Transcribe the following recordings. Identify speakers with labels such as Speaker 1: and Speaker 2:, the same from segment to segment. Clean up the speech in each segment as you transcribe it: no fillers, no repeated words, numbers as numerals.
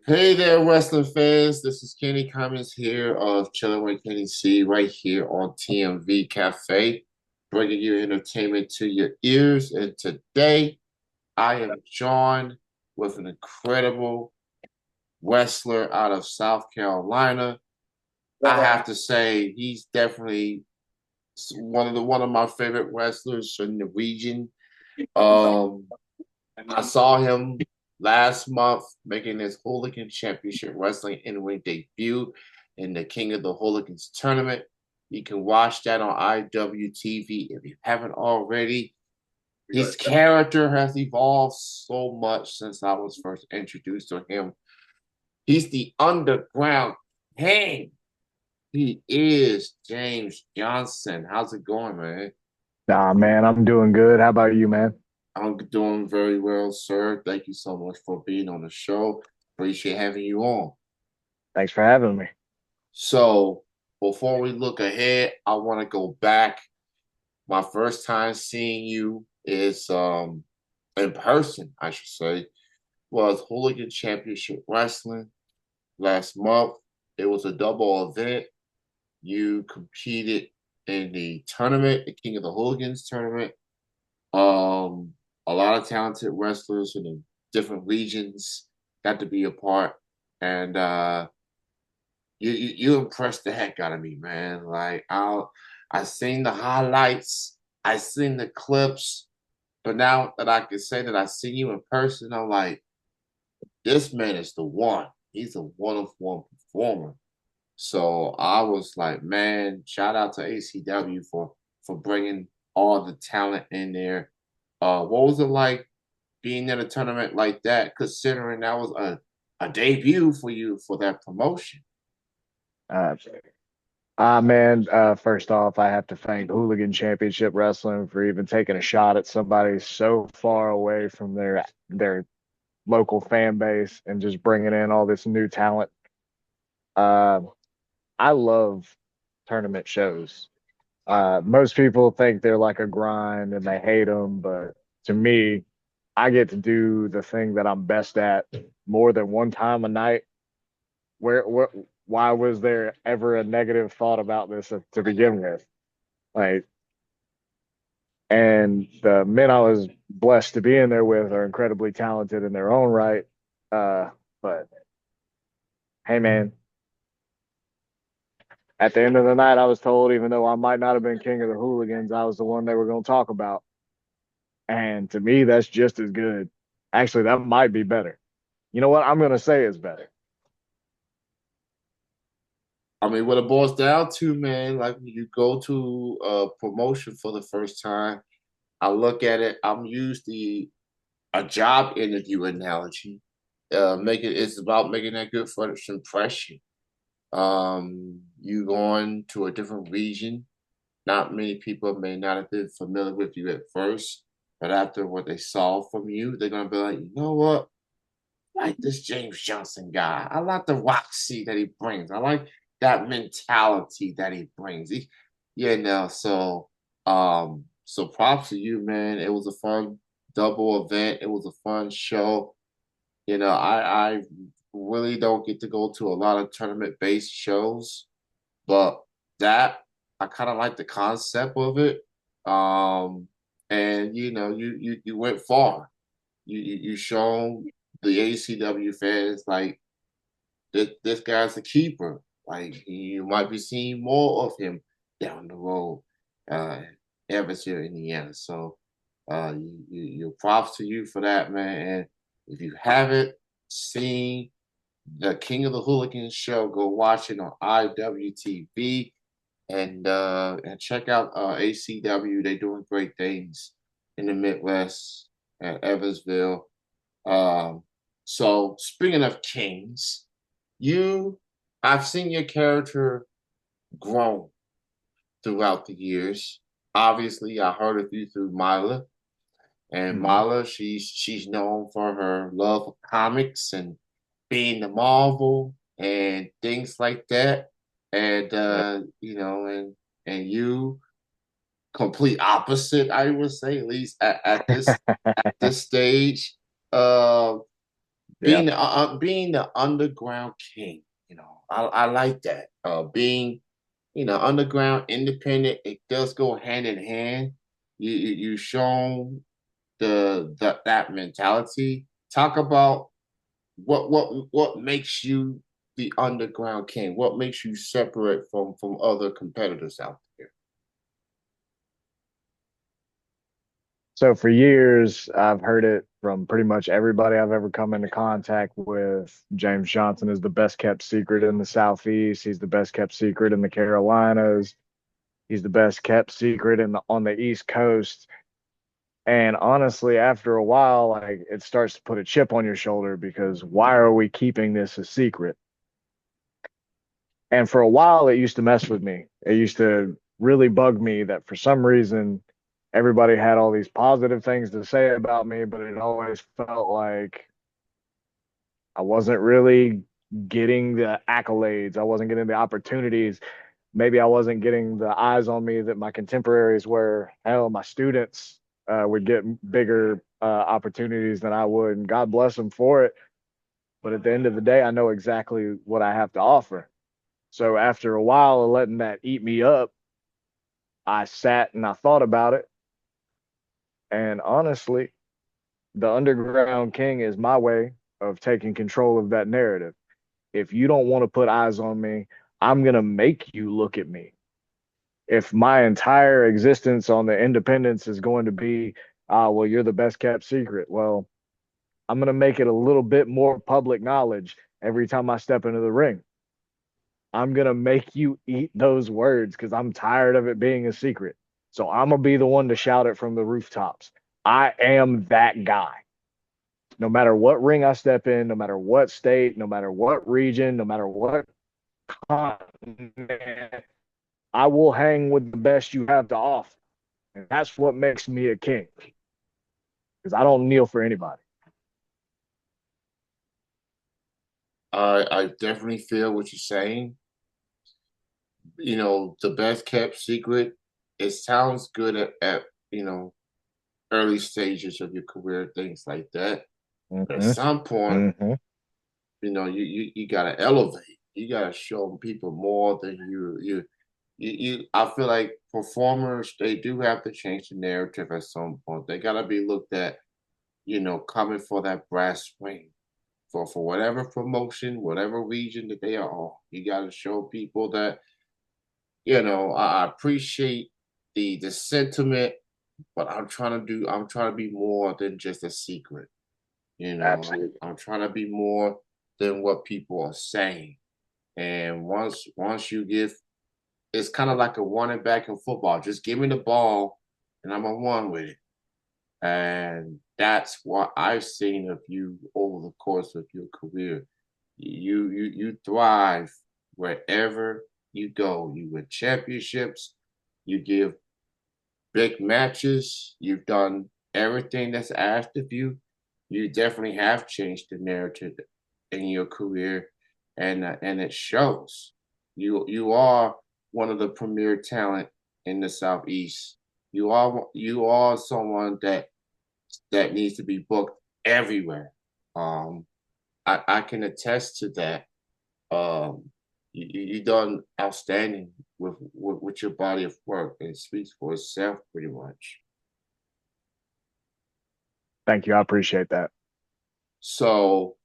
Speaker 1: Hey there, Western fans. This is Kenny Cummins here of Chilling with Kenny C right here on TMV Cafe, bringing you entertainment to your ears. And today I am joined with an incredible wrestler out of South Carolina. I have to say he's definitely one of my favorite wrestlers in the region. Um, I saw him last month making his Hooligan Championship Wrestling in-ring debut in the King of the Hooligans tournament. You can watch that on IWTV if you haven't already. His character has evolved so much since I was first introduced to him. He's the underground king. He is James Johnson. How's it going, man?
Speaker 2: Nah, man, I'm doing good. How about you, man?
Speaker 1: I'm doing very well, sir. Thank you so much for being on the show. Appreciate having you on.
Speaker 2: Thanks for having me.
Speaker 1: So, before we look ahead, I want to go back. My first time seeing you is in person, I should say, was Hooligan Championship Wrestling last month. It was a double event. You competed in the tournament, the King of the Hooligans tournament. Um, a lot of talented wrestlers in the different regions got to be a part, and you impressed the heck out of me, man. I seen the highlights, I seen the clips, but now that I can say that I seen you in person, I'm like, this man is the one. He's a one of one performer. So I was like, man, shout out to ACW for bringing all the talent in there. What was it like being in a tournament like that, considering that was a debut for you for that promotion?
Speaker 2: Uh, first off, I have to thank Hooligan Championship Wrestling for even taking a shot at somebody so far away from their local fan base and just bringing in all this new talent. Uh, I love tournament shows. Most people think they're like a grind and they hate them, but to me, I get to do the thing that I'm best at more than one time a night. Where why was there ever a negative thought about this to begin with? Like, and the men I was blessed to be in there with are incredibly talented in their own right. But hey, man, at the end of the night, I was told, even though I might not have been king of the hooligans, I was the one they were going to talk about. And to me, that's just as good. Actually, that might be better. You know what? I'm going to say it's better.
Speaker 1: I mean, what it boils down to, man, like when you go to a promotion for the first time, I look at it, I'm used to a job interview analogy. It's about making that good first impression. You going to a different region. Not many people may not have been familiar with you at first, but after what they saw from you, they're gonna be like, you know what? I like this James Johnson guy. I like the roxy that he brings. I like that mentality that he brings. So props to you, man. It was a fun double event. It was a fun show. I really don't get to go to a lot of tournament based shows, but that I kind of like the concept of it. Um, and you went far. You shown the ACW fans like this guy's a keeper. Like you might be seeing more of him down the road, uh, Evansville, Indiana. So, you props to you for that, man. And if you haven't seen the King of the Hooligans show, go watch it on IWTV and check out ACW. They're doing great things in the Midwest at Evansville. Um, so speaking of kings, you I've seen your character grow throughout the years. Obviously, I heard of you through Mila. And
Speaker 2: Mhm.
Speaker 1: Mila, she's known for her love of comics and being the Marvel and things like that. And
Speaker 2: Yep.
Speaker 1: and you complete opposite, I would say, at least at this stage. Uh,
Speaker 2: Yeah.
Speaker 1: being the underground king, I like that. Being underground independent, it does go hand in hand. You shown that mentality. Talk about what makes you the underground king. What makes you separate from other competitors out there?
Speaker 2: So for years, I've heard it from pretty much everybody I've ever come into contact with. James Johnson is the best kept secret in the Southeast. He's the best kept secret in the Carolinas. He's the best kept secret on the East Coast. And honestly, after a while, like it starts to put a chip on your shoulder because why are we keeping this a secret? And for a while, it used to mess with me. It used to really bug me that for some reason, everybody had all these positive things to say about me, but it always felt like I wasn't really getting the accolades. I wasn't getting the opportunities. Maybe I wasn't getting the eyes on me that my contemporaries were. Hell, my students would get bigger opportunities than I would, and God bless them for it. But at the end of the day, I know exactly what I have to offer. So after a while of letting that eat me up, I sat and I thought about it. And honestly, the Underground King is my way of taking control of that narrative. If you don't want to put eyes on me, I'm going to make you look at me. If my entire existence on the independence is going to be, well, you're the best kept secret, well, I'm going to make it a little bit more public knowledge every time I step into the ring. I'm going to make you eat those words because I'm tired of it being a secret. So I'm going to be the one to shout it from the rooftops. I am that guy. No matter what ring I step in, no matter what state, no matter what region, no matter what continent, I will hang with the best you have to offer. And that's what makes me a king because I don't kneel for anybody.
Speaker 1: I definitely feel what you're saying. The best kept secret. It sounds good at early stages of your career, things like that. But at
Speaker 2: Mm-hmm.
Speaker 1: some point,
Speaker 2: Mm-hmm.
Speaker 1: you gotta elevate. You gotta show people more than I feel like performers, they do have to change the narrative at some point. They gotta be looked at, coming for that brass ring. For whatever promotion, whatever region that they are on. You gotta show people that, I appreciate the sentiment, but I'm trying to be more than just a secret.
Speaker 2: Absolutely.
Speaker 1: I'm trying to be more than what people are saying. And once you give, it's kind of like a one and back in football. Just give me the ball, and I'm a one with it. And that's what I've seen of you over the course of your career. You thrive wherever you go. You win championships. You give big matches. You've done everything that's asked of you. You definitely have changed the narrative in your career, and it shows. You are one of the premier talent in the Southeast. You are someone that needs to be booked everywhere. Um, I can attest to that. Um, you done outstanding with your body of work. It speaks for itself, pretty much.
Speaker 2: Thank you. I appreciate that.
Speaker 1: So,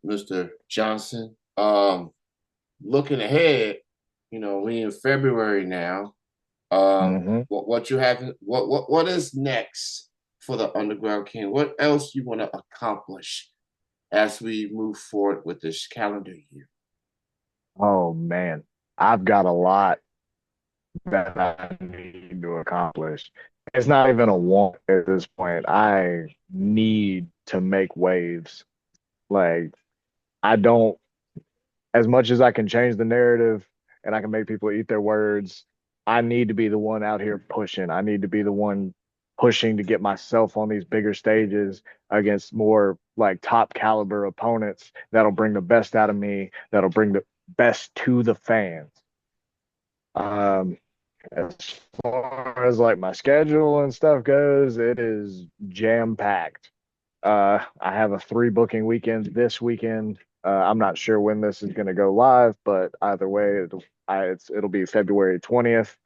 Speaker 1: Mr. Johnson, looking ahead, we in February now.
Speaker 2: Mm-hmm.
Speaker 1: What you have? What is next for the Underground King? What else you want to accomplish as we move forward with this calendar year?
Speaker 2: Oh man, I've got a lot that I need to accomplish. It's not even a want at this point. I need to make waves. Like I don't, as much as I can change the narrative and I can make people eat their words, I need to be the one out here pushing. I need to be the one pushing to get myself on these bigger stages against more like top caliber opponents that'll bring the best out of me, that'll bring the best to the fans. Um, as far as like my schedule and stuff goes, it is jam packed. I have a 3 booking weekend this weekend. I'm not sure when this is going to go live, but either way, it'll be February 20th.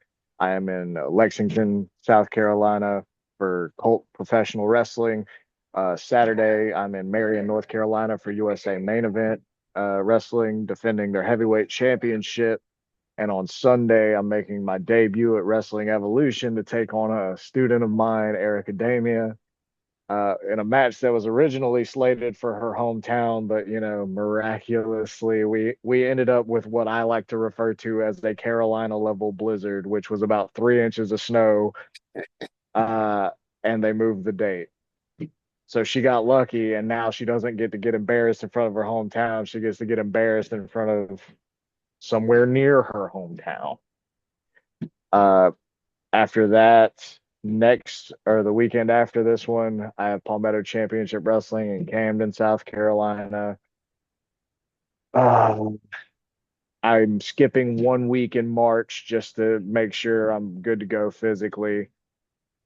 Speaker 2: I am in Lexington, South Carolina for Colt Professional Wrestling. Saturday, I'm in Marion, North Carolina for USA Main Event Wrestling, defending their heavyweight championship. And on Sunday, I'm making my debut at Wrestling Evolution to take on a student of mine, Eric Adamia, in a match that was originally slated for her hometown, but miraculously we ended up with what I like to refer to as a Carolina level blizzard, which was about 3 inches of snow, uh, and they moved the date. So she got lucky, and now she doesn't get to get embarrassed in front of her hometown. She gets to get embarrassed in front of somewhere near her hometown. Uh, After that, next or the weekend after this one, I have Palmetto Championship Wrestling in Camden, South Carolina. Uh, I'm skipping 1 week in March just to make sure I'm good to go physically.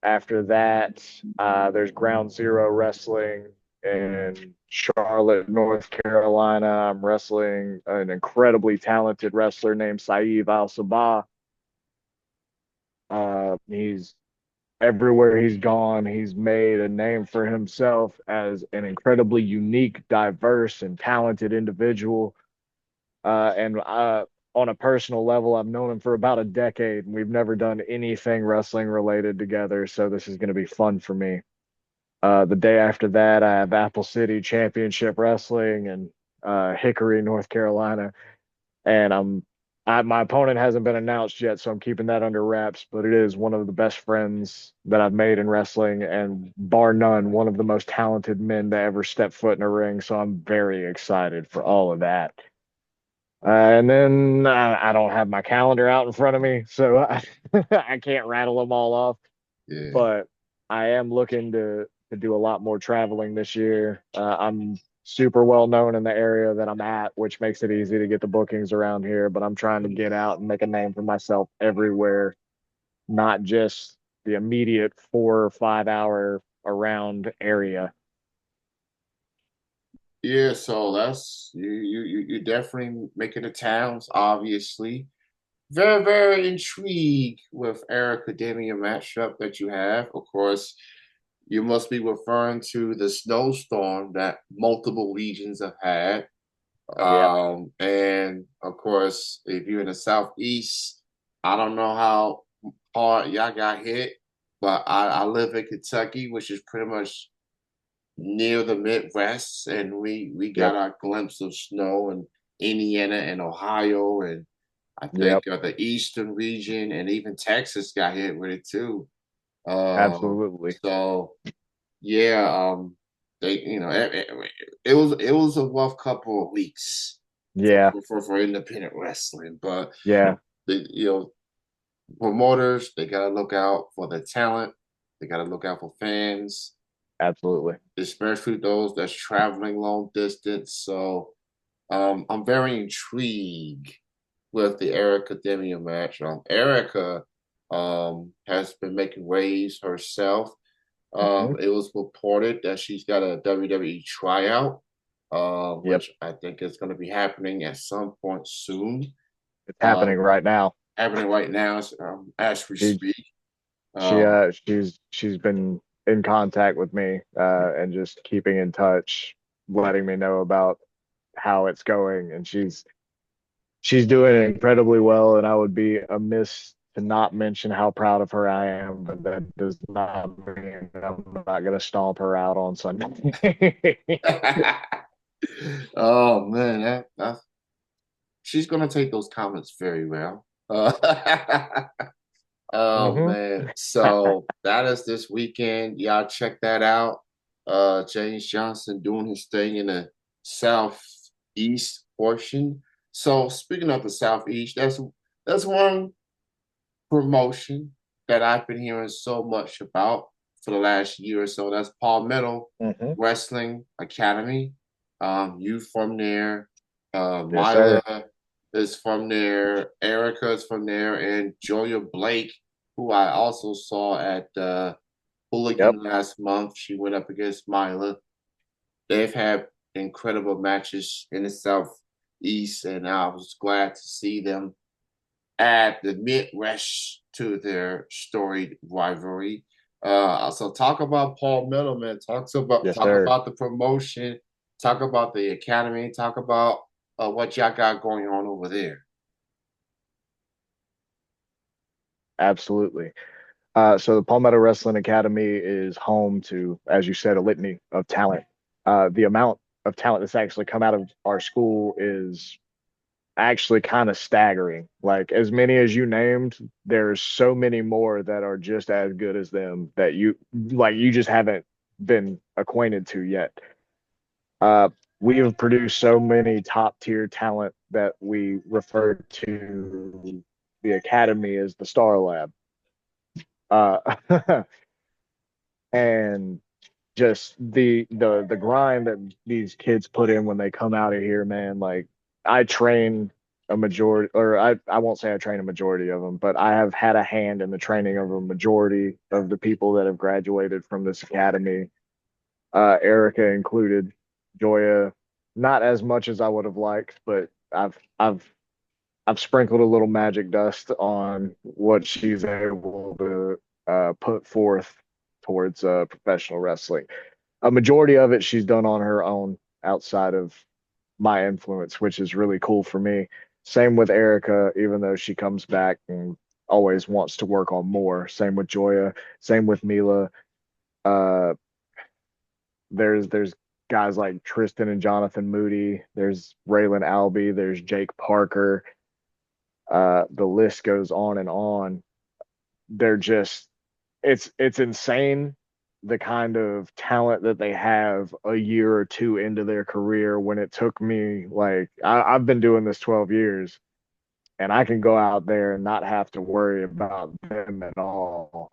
Speaker 2: After that, there's Ground Zero Wrestling in Charlotte, North Carolina. I'm wrestling an incredibly talented wrestler named Saeed Al Sabah. He's everywhere he's gone, he's made a name for himself as an incredibly unique, diverse, and talented individual. And on a personal level, I've known him for about a decade, and we've never done anything wrestling related together. So this is going to be fun for me. The day after that, I have Apple City Championship Wrestling in Hickory, North Carolina, and my opponent hasn't been announced yet, so I'm keeping that under wraps. But it is one of the best friends that I've made in wrestling, and bar none, one of the most talented men to ever step foot in a ring. So I'm very excited for all of that. And then I don't have my calendar out in front of me, so I can't rattle them all off.
Speaker 1: Yeah.
Speaker 2: But I am looking to do a lot more traveling this year. I'm super well known in the area that I'm at, which makes it easy to get the bookings around here. But I'm trying to get out and make a name for myself everywhere, not just the immediate 4 or 5 hour around area.
Speaker 1: Yeah, so that's you definitely making the towns, obviously. Very, very intrigued with Eric Academia matchup that you have. Of course, you must be referring to the snowstorm that multiple legions have had.
Speaker 2: Yeah,
Speaker 1: And of course, if you're in the southeast, I don't know how hard y'all got hit, but I live in Kentucky, which is pretty much near the Midwest, and we
Speaker 2: yep,
Speaker 1: got our glimpse of snow in Indiana and Ohio, and I
Speaker 2: yep,
Speaker 1: think the eastern region and even Texas got hit with it too.
Speaker 2: absolutely.
Speaker 1: So yeah, they it was a rough couple of weeks for
Speaker 2: Yeah,
Speaker 1: for independent wrestling, but
Speaker 2: yeah,
Speaker 1: the promoters they gotta look out for the talent, they gotta look out for fans,
Speaker 2: absolutely.
Speaker 1: especially those that's traveling long distance. So I'm very intrigued with the Erica Demian match. Erica has been making waves herself.
Speaker 2: Hmm.
Speaker 1: It was reported that she's got a WWE tryout,
Speaker 2: Yep,
Speaker 1: which I think is going to be happening at some point soon.
Speaker 2: it's
Speaker 1: Uh,
Speaker 2: happening right now.
Speaker 1: Happening right now as we
Speaker 2: She
Speaker 1: speak.
Speaker 2: She
Speaker 1: Um,
Speaker 2: she's been in contact with me and just keeping in touch, letting me know about how it's going, and she's doing incredibly well, and I would be amiss to not mention how proud of her I am, but that does not mean that I'm not going to stomp her out on Sunday.
Speaker 1: oh man, that she's gonna take those comments very well. Oh
Speaker 2: Hmm.
Speaker 1: man. So that is this weekend. Y'all check that out. James Johnson doing his thing in the southeast portion. So speaking of the southeast, that's one promotion that I've been hearing so much about for the last year or so. That's Palmetto
Speaker 2: Hmm.
Speaker 1: Wrestling Academy. You from there.
Speaker 2: Yes, sir.
Speaker 1: Mila is from there. Erica is from there. And Joya Blake, who I also saw at
Speaker 2: Yep.
Speaker 1: Hooligan last month. She went up against Mila. they've had incredible matches in the Southeast, and I was glad to see them add the Midwest to their storied rivalry. So talk about Paul Middleman.
Speaker 2: Yes,
Speaker 1: Talk
Speaker 2: sir.
Speaker 1: about the promotion. Talk about the academy. Talk about what y'all got going on over there.
Speaker 2: Absolutely. So the Palmetto Wrestling Academy is home to, as you said, a litany of talent. The amount of talent that's actually come out of our school is actually kind of staggering. Like as many as you named, there's so many more that are just as good as them that you just haven't been acquainted to yet. Uh, we have produced so many top tier talent that we refer to the academy as the Star Lab. Uh, and just the grind that these kids put in when they come out of here, man. Like I train a majority, or I won't say I train a majority of them, but I have had a hand in the training of a majority of the people that have graduated from this academy, Erica included, Joya, not as much as I would have liked, but I've sprinkled a little magic dust on what she's able to put forth towards professional wrestling. A majority of it she's done on her own outside of my influence, which is really cool for me. Same with Erica, even though she comes back and always wants to work on more. Same with Joya, same with Mila. Uh, there's guys like Tristan and Jonathan Moody. There's Raylan Albee. There's Jake Parker. The list goes on and on. They're just it's insane the kind of talent that they have a year or two into their career when it took me like I've been doing this 12 years and I can go out there and not have to worry about them at all.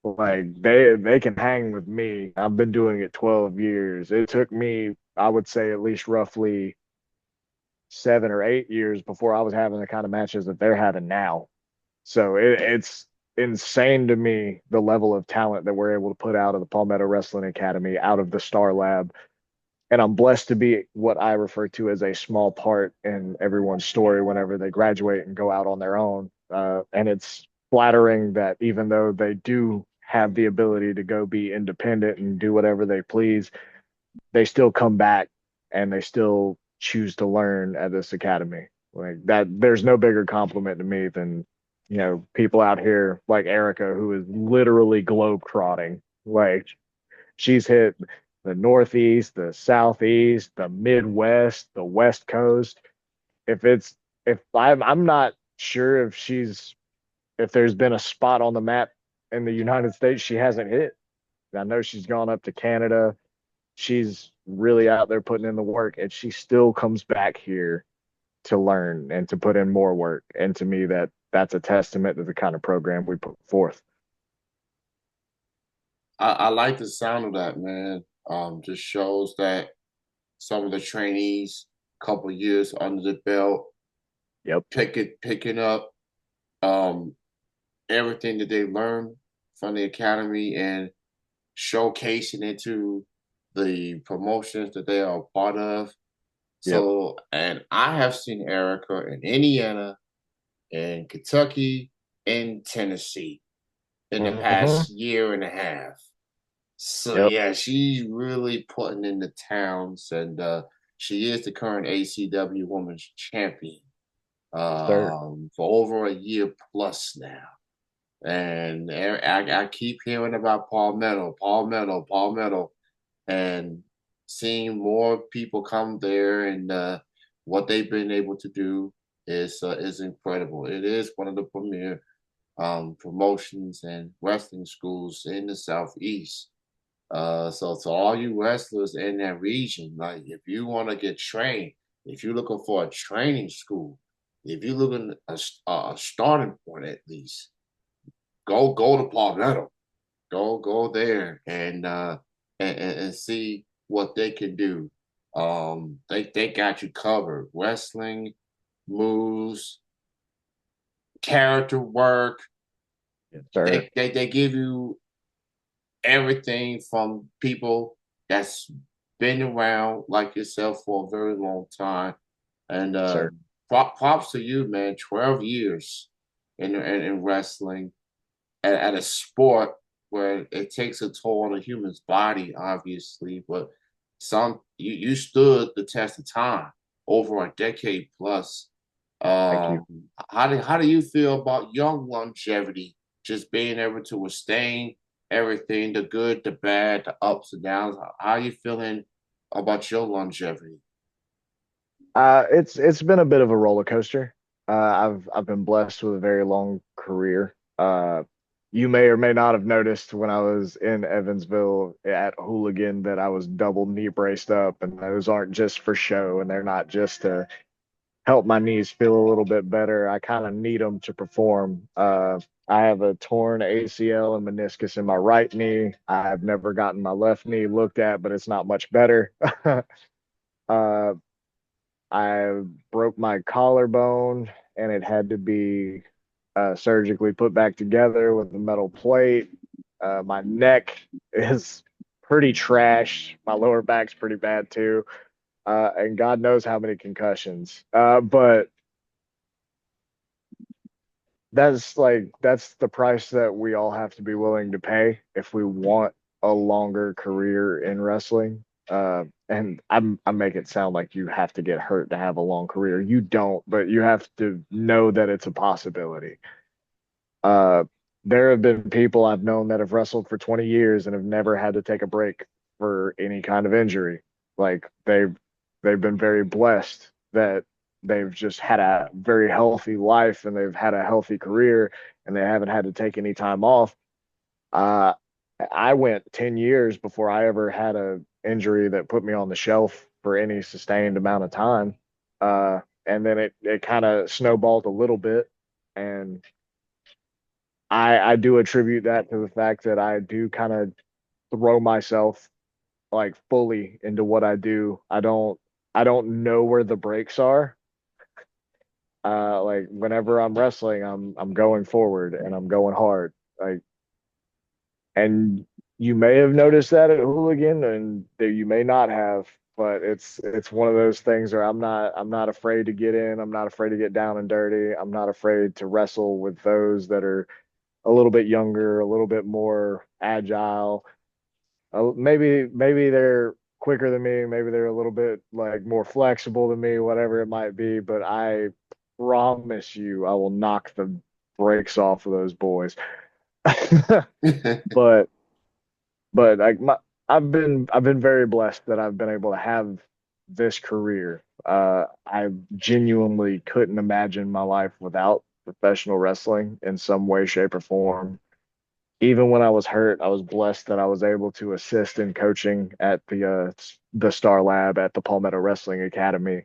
Speaker 2: Like they can hang with me. I've been doing it 12 years. It took me, I would say, at least roughly 7 or 8 years before I was having the kind of matches that they're having now. So it's insane to me the level of talent that we're able to put out of the Palmetto Wrestling Academy, out of the Star Lab. And I'm blessed to be what I refer to as a small part in everyone's story whenever they graduate and go out on their own. And it's flattering that even though they do have the ability to go be independent and do whatever they please, they still come back and they still choose to learn at this academy. Like that, there's no bigger compliment to me than, people out here like Erica, who is literally globe trotting. Like she's hit the Northeast, the Southeast, the Midwest, the West Coast. If it's, if I'm not sure if there's been a spot on the map in the United States she hasn't hit. I know she's gone up to Canada. She's really out there putting in the work, and she still comes back here to learn and to put in more work. And to me, that's a testament to the kind of program we put forth.
Speaker 1: I like the sound of that, man. Just shows that some of the trainees, couple years under the belt,
Speaker 2: Yep.
Speaker 1: picking up um, everything that they learned from the academy and showcasing it to the promotions that they are a part of.
Speaker 2: Yep.
Speaker 1: So, and I have seen Erica in Indiana, in Kentucky, in Tennessee in the
Speaker 2: Hmm.
Speaker 1: past year and a half. So
Speaker 2: Yep.
Speaker 1: yeah, she's really putting in the towns, and she is the current ACW Women's Champion
Speaker 2: Sir.
Speaker 1: for over a year plus now. And I keep hearing about Palmetto, Palmetto, Palmetto, and seeing more people come there and what they've been able to do is incredible. It is one of the premier promotions and wrestling schools in the southeast. So to all you wrestlers in that region, like if you want to get trained, if you're looking for a training school, if you're looking a starting point at least, go to Palmetto, go there and see what they can do. They got you covered. Wrestling moves, character work.
Speaker 2: Yes, sir.
Speaker 1: They give you everything from people that's been around like yourself for a very long time, and
Speaker 2: Sir.
Speaker 1: props to you, man. 12 years in wrestling at a sport where it takes a toll on a human's body, obviously, but you stood the test of time over a decade plus.
Speaker 2: Thank you.
Speaker 1: Um, how do you feel about young longevity? Just being able to withstand everything, the good, the bad, the ups and downs. How are you feeling about your longevity?
Speaker 2: It's been a bit of a roller coaster. I've been blessed with a very long career. You may or may not have noticed when I was in Evansville at Hooligan that I was double knee braced up, and those aren't just for show, and they're not just to help my knees feel a little bit better. I kind of need them to perform. I have a torn ACL and meniscus in my right knee. I've never gotten my left knee looked at, but it's not much better. uh, I broke my collarbone and it had to be surgically put back together with a metal plate. My neck is pretty trash. My lower back's pretty bad too. And God knows how many concussions. But that's the price that we all have to be willing to pay if we want a longer career in wrestling. And I make it sound like you have to get hurt to have a long career. You don't, but you have to know that it's a possibility. Uh, there have been people I've known that have wrestled for 20 years and have never had to take a break for any kind of injury. Like they've been very blessed that they've just had a very healthy life and they've had a healthy career and they haven't had to take any time off. Uh, I went 10 years before I ever had a injury that put me on the shelf for any sustained amount of time. And then it kind of snowballed a little bit. And I do attribute that to the fact that I do kind of throw myself like fully into what I do. I don't know where the breaks are. Like whenever I'm wrestling, I'm going forward and I'm going hard. Like, and you may have noticed that at Hooligan, and that you may not have. But it's one of those things where I'm not afraid to get in. I'm not afraid to get down and dirty. I'm not afraid to wrestle with those that are a little bit younger, a little bit more agile. Maybe they're quicker than me. Maybe they're a little bit like more flexible than me, whatever it might be. But I promise you, I will knock the brakes off of those boys. but like I've been very blessed that I've been able to have this career. I genuinely couldn't imagine my life without professional wrestling in some way, shape, or form. Even when I was hurt, I was blessed that I was able to assist in coaching at the Star Lab at the Palmetto Wrestling Academy.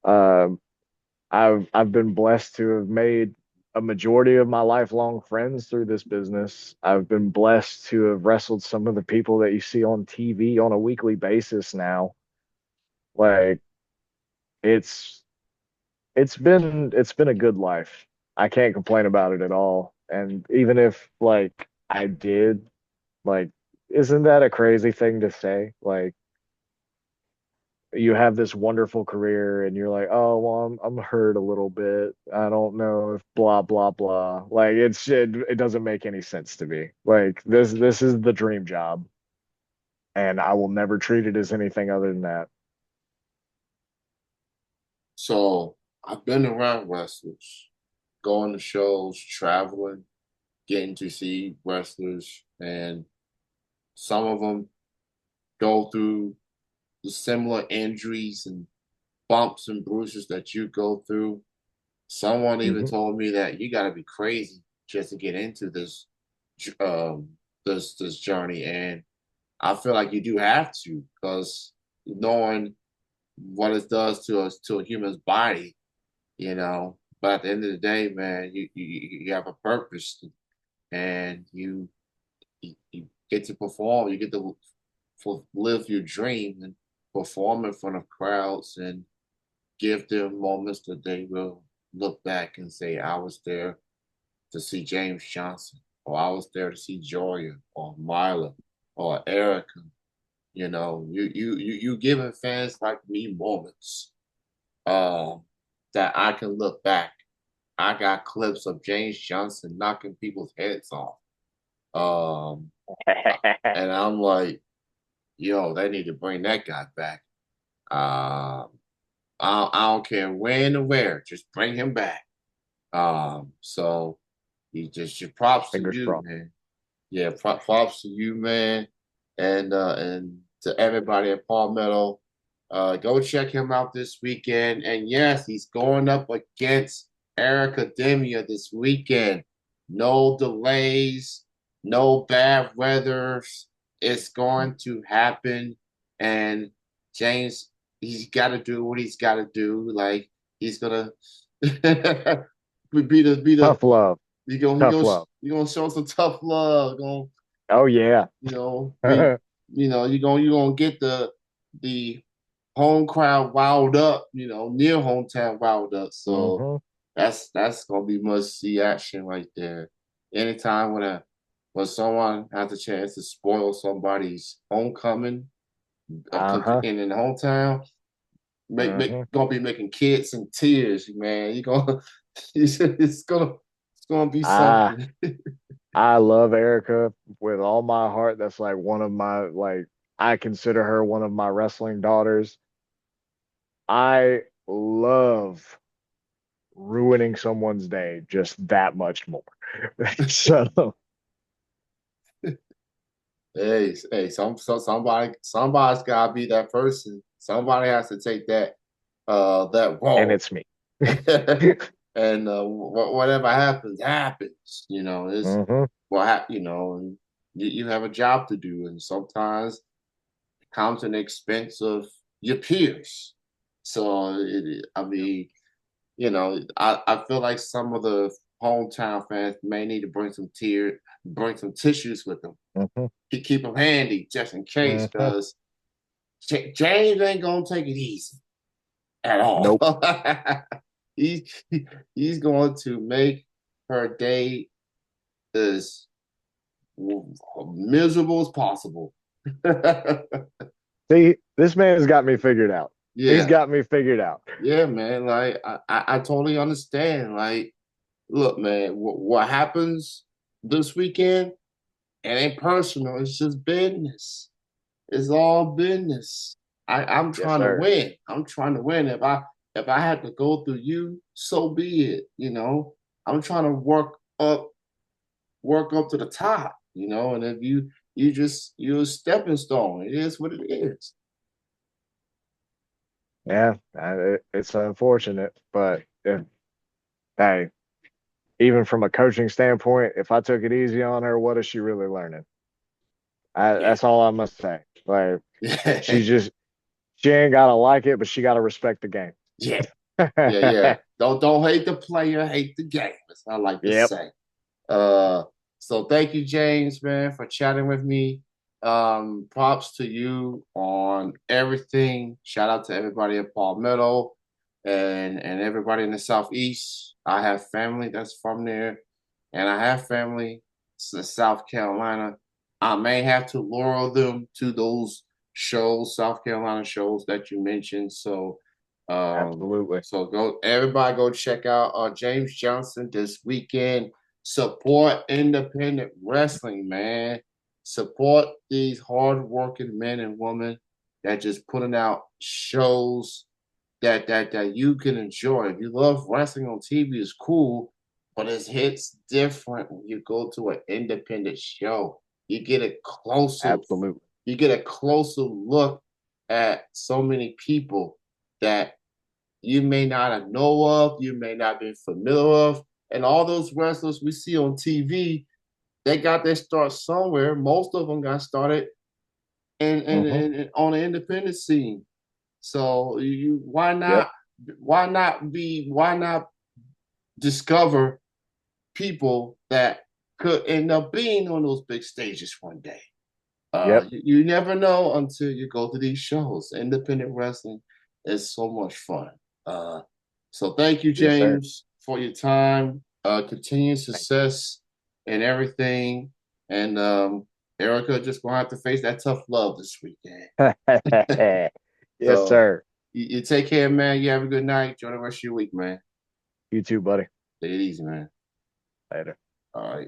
Speaker 2: Um, I've been blessed to have made a majority of my lifelong friends through this business. I've been blessed to have wrestled some of the people that you see on TV on a weekly basis now. Like it's it's been a good life. I can't complain about it at all. And even if like I did, like, isn't that a crazy thing to say? Like you have this wonderful career and you're like, oh well, I'm hurt a little bit. I don't know if blah blah blah. Like it doesn't make any sense to me. Like this is the dream job, and I will never treat it as anything other than that.
Speaker 1: So I've been around wrestlers, going to shows, traveling, getting to see wrestlers, and some of them go through the similar injuries and bumps and bruises that you go through. Someone even
Speaker 2: Hmm.
Speaker 1: told me that you got to be crazy just to get into um, this journey, and I feel like you do have to because knowing what it does to us to a human's body, you know. But at the end of the day, man, you have a purpose, and you get to perform. You get to live your dream and perform in front of crowds and give them moments that they will look back and say, "I was there to see James Johnson," or "I was there to see Joya," or Myla, or Erica. You giving fans like me moments um that I can look back. I got clips of James Johnson knocking people's heads off. Um, and I'm like, yo, they need to bring that guy back. Um, I don't care when or where, just bring him back. So he just your props to
Speaker 2: Fingers
Speaker 1: you,
Speaker 2: crossed.
Speaker 1: man. Yeah, props to you, man, and to everybody at Palmetto. Go check him out this weekend. And yes, he's going up against Eric Academia this weekend. No delays, no bad weather. It's going to happen. And James, he's got to do what he's got to do. Like he's gonna be the
Speaker 2: Tough love.
Speaker 1: you gonna he
Speaker 2: Tough
Speaker 1: gonna
Speaker 2: love.
Speaker 1: you gonna show some tough love. Gonna
Speaker 2: Oh yeah.
Speaker 1: be you gonna get the home crowd wild up. Near hometown wild up. So
Speaker 2: hmm
Speaker 1: that's gonna be must see action right there. Anytime when someone has a chance to spoil somebody's homecoming
Speaker 2: Uh-huh.
Speaker 1: in the hometown, make
Speaker 2: hmm
Speaker 1: gonna be making kids in tears, man. You gonna it's gonna be
Speaker 2: I
Speaker 1: something.
Speaker 2: I love Erica with all my heart. That's like one of my like I consider her one of my wrestling daughters. I love ruining someone's day just that much more. So
Speaker 1: Hey, somebody's gotta be that person. Somebody has to take that
Speaker 2: and
Speaker 1: role.
Speaker 2: it's me.
Speaker 1: And whatever happens, happens. It's
Speaker 2: hmm
Speaker 1: and you have a job to do, and sometimes it comes at the expense of your peers. So I mean, I feel like some of the hometown fans may need to bring some tissues with them.
Speaker 2: hmm
Speaker 1: Keep them handy just in case,
Speaker 2: hmm
Speaker 1: because James ain't gonna take it easy at all.
Speaker 2: Nope.
Speaker 1: he he's going to make her day as miserable as possible.
Speaker 2: See, this man's got me figured out. He's
Speaker 1: Yeah,
Speaker 2: got me figured out.
Speaker 1: yeah, man. Like I totally understand. Like, look, man, what happens this weekend? It ain't personal. It's just business. It's all business. I'm
Speaker 2: Yes,
Speaker 1: trying to
Speaker 2: sir.
Speaker 1: win. I'm trying to win. If I had to go through you, so be it. I'm trying to work up to the top. And if you're a stepping stone. It is what it is.
Speaker 2: Yeah, it's unfortunate, but hey, even from a coaching standpoint, if I took it easy on her, what is she really learning?
Speaker 1: Yeah,
Speaker 2: That's all I must say. Like she
Speaker 1: yeah,
Speaker 2: just she ain't gotta like it, but she gotta respect the game.
Speaker 1: yeah, yeah, yeah. Don't hate the player, hate the game. As I like to
Speaker 2: Yep.
Speaker 1: say. Uh, so thank you, James, man, for chatting with me. Props to you on everything. Shout out to everybody at Palmetto and everybody in the Southeast. I have family that's from there, and I have family in South Carolina. I may have to lure them to those shows, South Carolina shows that you mentioned. Um,
Speaker 2: Absolutely.
Speaker 1: so everybody go check out James Johnson this weekend. Support independent wrestling, man. Support these hardworking men and women that just putting out shows that you can enjoy. If you love wrestling on TV, it's cool, but it hits different when you go to an independent show. You get a closer,
Speaker 2: Absolutely.
Speaker 1: you get a closer look at so many people that you may not have know of, you may not be familiar of, and all those wrestlers we see on TV, they got their start somewhere. Most of them got started
Speaker 2: hmm
Speaker 1: on the independent scene. So you
Speaker 2: Yep.
Speaker 1: why not discover people that could end up being on those big stages one day?
Speaker 2: Yep.
Speaker 1: You never know until you go to these shows. Independent wrestling is so much fun. Uh, so thank you,
Speaker 2: Yes, sir.
Speaker 1: James, for your time. Continued
Speaker 2: Thank you.
Speaker 1: success and everything. And Erica just gonna have to face that tough love this weekend.
Speaker 2: Yes,
Speaker 1: So
Speaker 2: sir.
Speaker 1: you take care, man. You have a good night. Enjoy the rest of your week, man.
Speaker 2: You too, buddy.
Speaker 1: Take it easy, man.
Speaker 2: Later.
Speaker 1: All right.